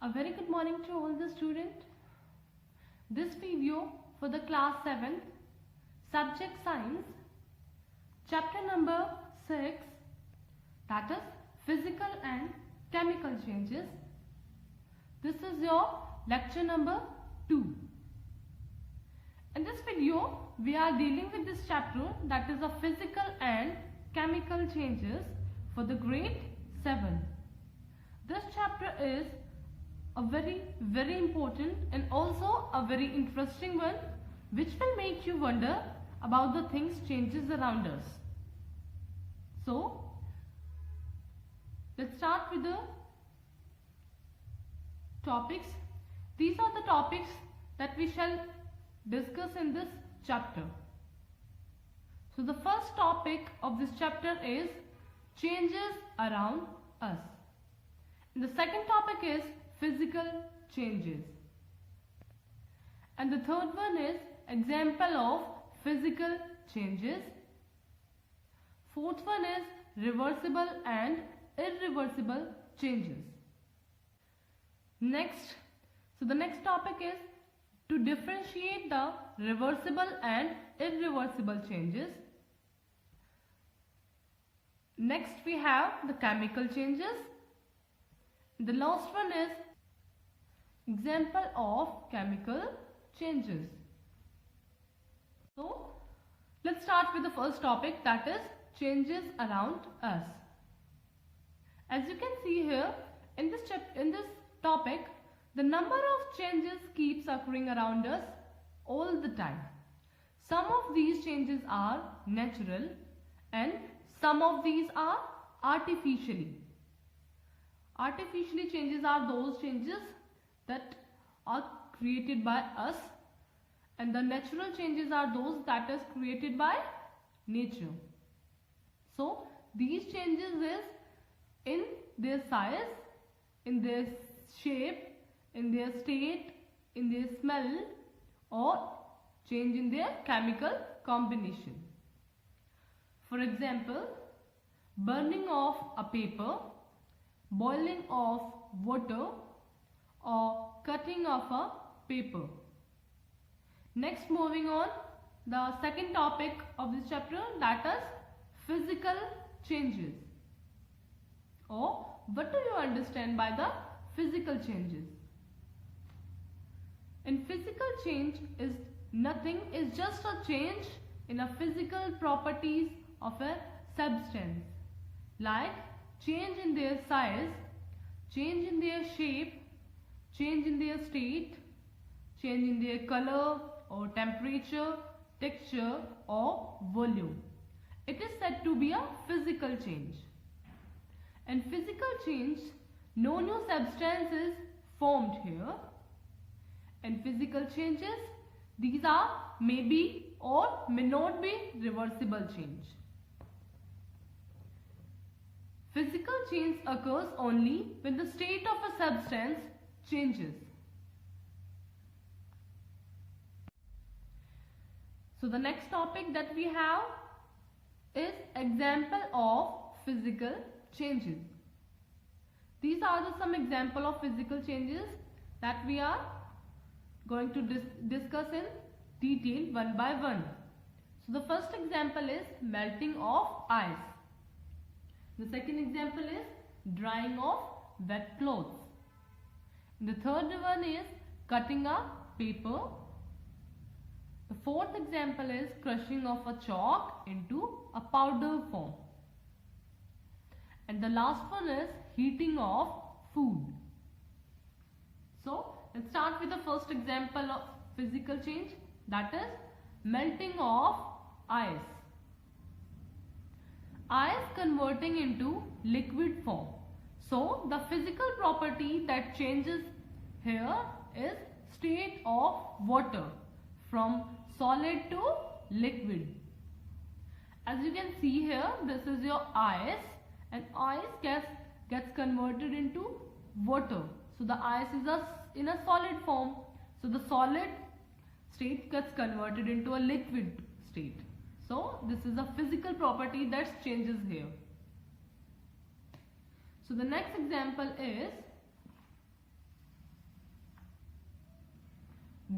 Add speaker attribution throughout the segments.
Speaker 1: A very good morning to all the students. This video for the class 7th, subject science, chapter number 6, that is physical and chemical changes. This is your lecture number 2. In this video, we are dealing with this chapter, that is of physical and chemical changes for the grade 7. This chapter is a very important and also a very interesting one, which will make you wonder about the things changes around us. So let's start with the topics. These are the topics that we shall discuss in this chapter. So the first topic of this chapter is changes around us. And the second topic is physical changes. And the third one is example of physical changes. Fourth one is reversible and irreversible changes. Next, so the next topic is to differentiate the reversible and irreversible changes. Next we have the chemical changes. The last one is example of chemical changes. So let's start with the first topic, that is changes around us. As you can see here in this topic, the number of changes keeps occurring around us all the time. Some of these changes are natural and some of these are artificially. Artificially changes are those changes that are created by us, and the natural changes are those that is created by nature. So these changes is in their size, in their shape, in their state, in their smell, or change in their chemical combination. For example, burning of a paper, boiling of water, or cutting of a paper. Next, moving on, the second topic of this chapter, that is physical changes. Or what do you understand by the physical changes? In physical change is nothing, is just a change in a physical properties of a substance, like change in their size, change in their shape, change in their state, change in their color or temperature, texture or volume. It is said to be a physical change. In physical change, no new substance is formed here. In physical changes, these are may be or may not be reversible change. Physical change occurs only when the state of a substance changes. So the next topic that we have is example of physical changes. These are some example of physical changes that we are going to discuss in detail one by one. So the first example is melting of ice. The second example is drying of wet clothes. The third one is cutting a paper. The fourth example is crushing of a chalk into a powder form. And the last one is heating of food. So let's start with the first example of physical change, that is melting of ice. Ice converting into liquid form. So the physical property that changes here is state of water from solid to liquid. As you can see here, this is your ice, and ice gets converted into water. So the ice is in a solid form. So the solid state gets converted into a liquid state. So this is a physical property that changes here. So the next example is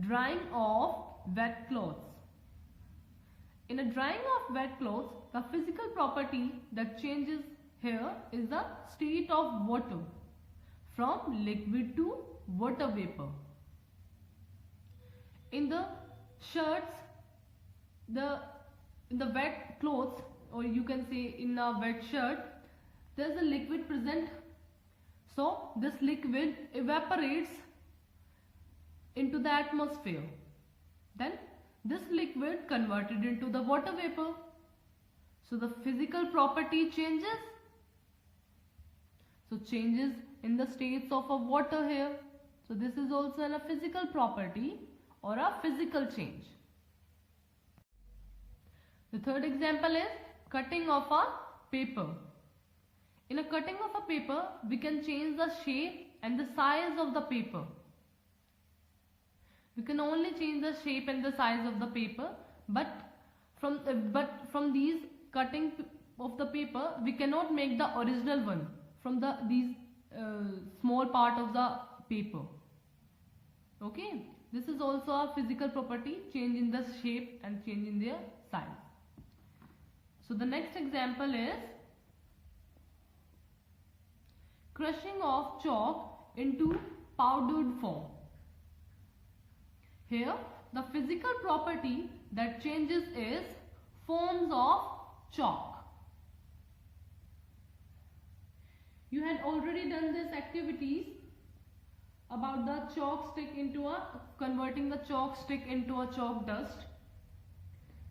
Speaker 1: drying of wet clothes. In a drying of wet clothes, the physical property that changes here is the state of water from liquid to water vapor. In the shirts, in the wet clothes, or you can say in a wet shirt, there is a liquid present. So this liquid evaporates into the atmosphere. Then this liquid converted into the water vapor. So the physical property changes. So changes in the states of a water here. So this is also a physical property or a physical change. The third example is cutting of a paper. In a cutting of a paper, we can change the shape and the size of the paper. We can only change the shape and the size of the paper, but from these cutting of the paper, we cannot make the original one from these small part of the paper. Okay, this is also a physical property, change in the shape and change in their size. So the next example is crushing of chalk into powdered form. Here, the physical property that changes is forms of chalk. You had already done this activities about the chalk stick into converting the chalk stick into a chalk dust.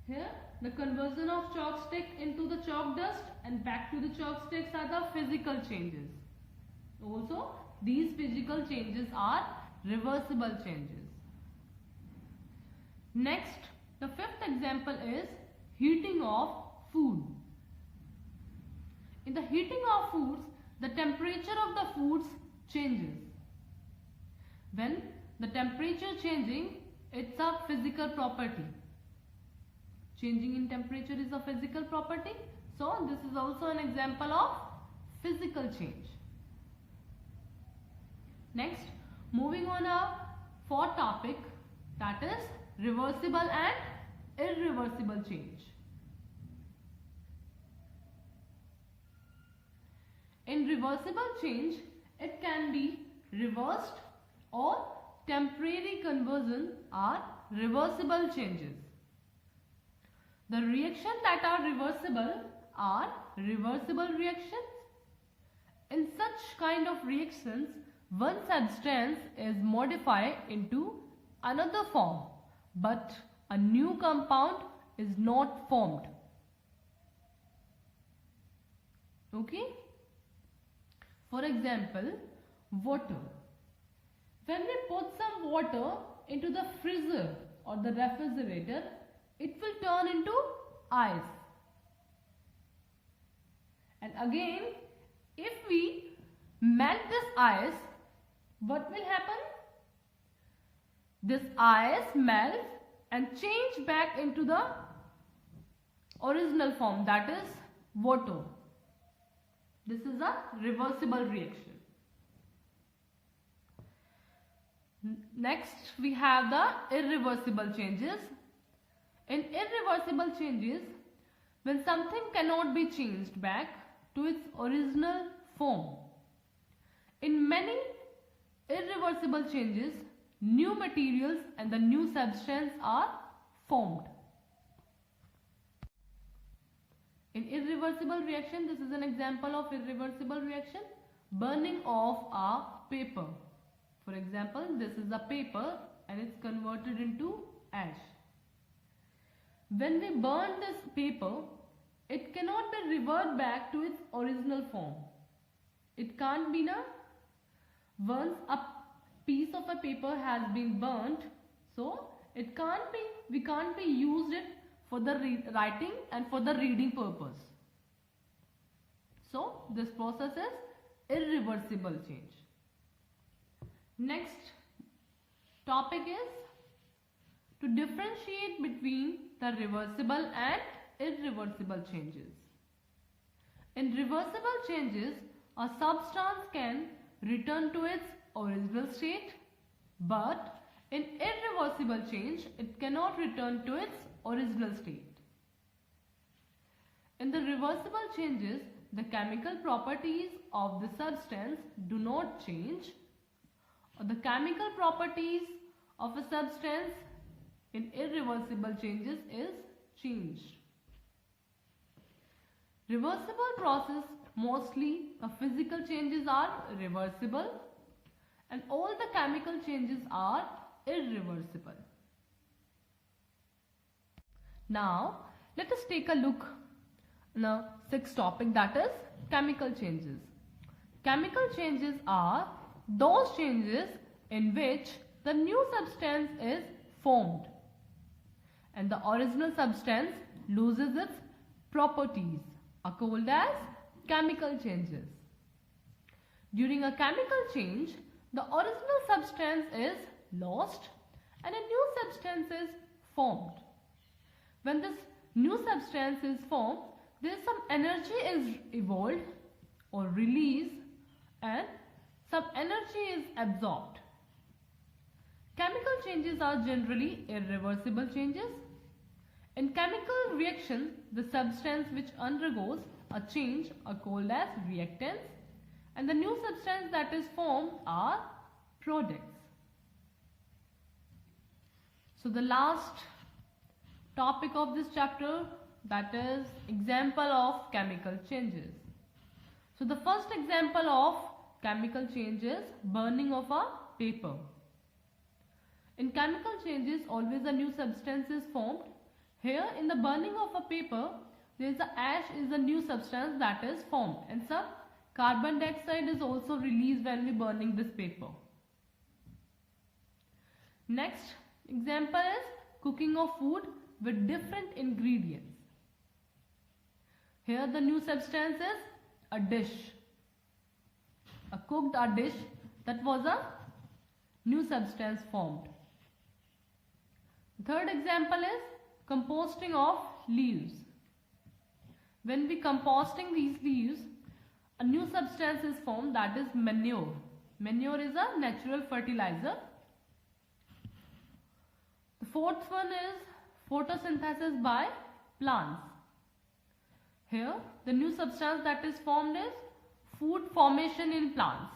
Speaker 1: Here, the conversion of chalk stick into the chalk dust and back to the chalk sticks are the physical changes. Also, these physical changes are reversible changes. Next, the fifth example is heating of food. In the heating of foods, the temperature of the foods changes. When the temperature changing, it's a physical property. Changing in temperature is a physical property. So, this is also an example of physical change. Next, moving on a fourth topic, that is reversible and irreversible change. In reversible change, it can be reversed or temporary conversion are reversible changes. The reactions that are reversible reactions. In such kind of reactions, one substance is modified into another form, but a new compound is not formed. Okay? For example, water. When we put some water into the freezer or the refrigerator, it will turn into ice. And again, if we melt this ice, what will happen? This ice melts and change back into the original form, that is water. This is a reversible reaction. Next, we have the irreversible changes. In irreversible changes, when something cannot be changed back to its original form. In many irreversible changes, new materials and the new substance are formed. In irreversible reaction, this is an example of irreversible reaction, burning of a paper. For example, this is a paper and it's converted into ash. When we burn this paper, it cannot be reverted back to its original form. It can't be now. Once a piece of a paper has been burnt, so it can't be, we can't be used it for the writing and for the reading purpose. So this process is irreversible change. Next topic is to differentiate between the reversible and irreversible changes. In reversible changes, a substance can return to its original state, but In irreversible change, it cannot return to its original state. In the reversible changes, the chemical properties of the substance do not change, or the chemical properties of a substance in irreversible changes is changed. Reversible process, mostly physical changes are reversible and all the chemical changes are irreversible. Now, let us take a look at the sixth topic, that is chemical changes. Chemical changes are those changes in which the new substance is formed and the original substance loses its properties, are called as chemical changes. During a chemical change, the original substance is lost and a new substance is formed. When this new substance is formed, there is some energy is evolved or released and some energy is absorbed. Chemical changes are generally irreversible changes. In chemical reaction, the substance which undergoes a change are called as reactants and the new substance that is formed are products. So the last topic of this chapter, that is example of chemical changes. So the first example of chemical change is burning of a paper. In chemical changes, always a new substance is formed. Here in the burning of a paper, there is a ash is a new substance that is formed and some carbon dioxide is also released when we burning this paper. Next example is cooking of food with different ingredients. Here the new substance is a dish, a cooked dish that was a new substance formed. Third example is composting of leaves. When we composting these leaves, a new substance is formed, that is manure. Manure is a natural fertilizer. The fourth one is photosynthesis by plants. Here the new substance that is formed is food formation in plants.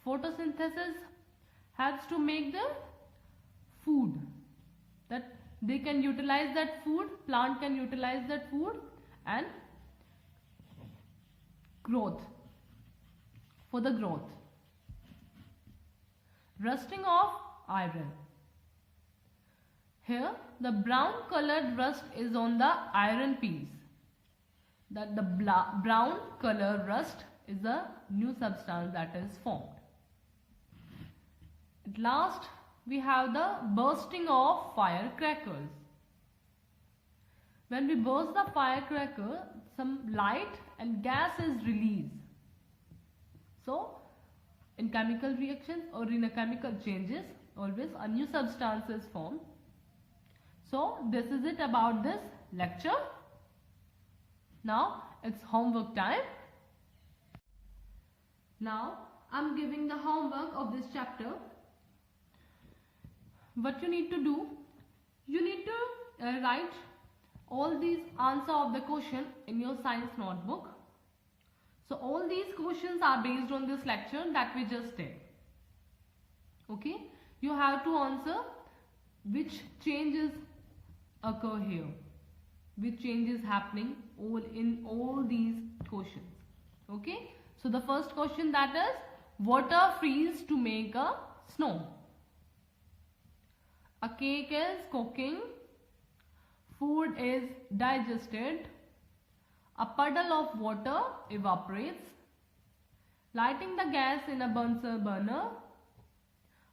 Speaker 1: Photosynthesis helps to make the food, that they can utilize that food, plant can utilize that food and growth, for the growth. Rusting of iron. Here the brown colored rust is on the iron piece. That the brown color rust is a new substance that is formed. At last we have the bursting of firecrackers. When we burst the firecracker, some light and gas is released. So in chemical reactions or in a chemical changes, always a new substance is formed. So this is it about this lecture. Now it's homework time. Now I'm giving the homework of this chapter. What you need to do, you need to write all these answer of the question in your science notebook. So all these questions are based on this lecture that we just did. Okay, you have to answer which changes occur here, which changes happening in all these questions. Okay, so the first question, that is water freeze to make a snow. A cake is cooking, food is digested, a puddle of water evaporates, lighting the gas in a Bunsen burner,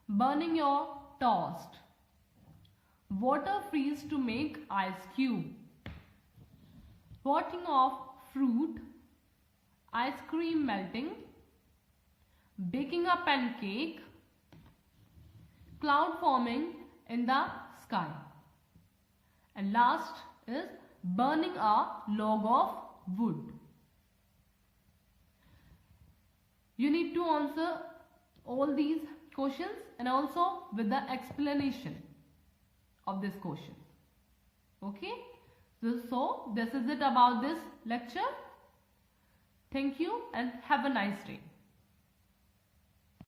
Speaker 1: burning your toast, water freeze to make ice cube, potting of fruit, ice cream melting, baking a pancake, cloud forming in the sky, and last is burning a log of wood. You need to answer all these questions and also with the explanation of this question. Okay, so this is it about this lecture. Thank you and have a nice day.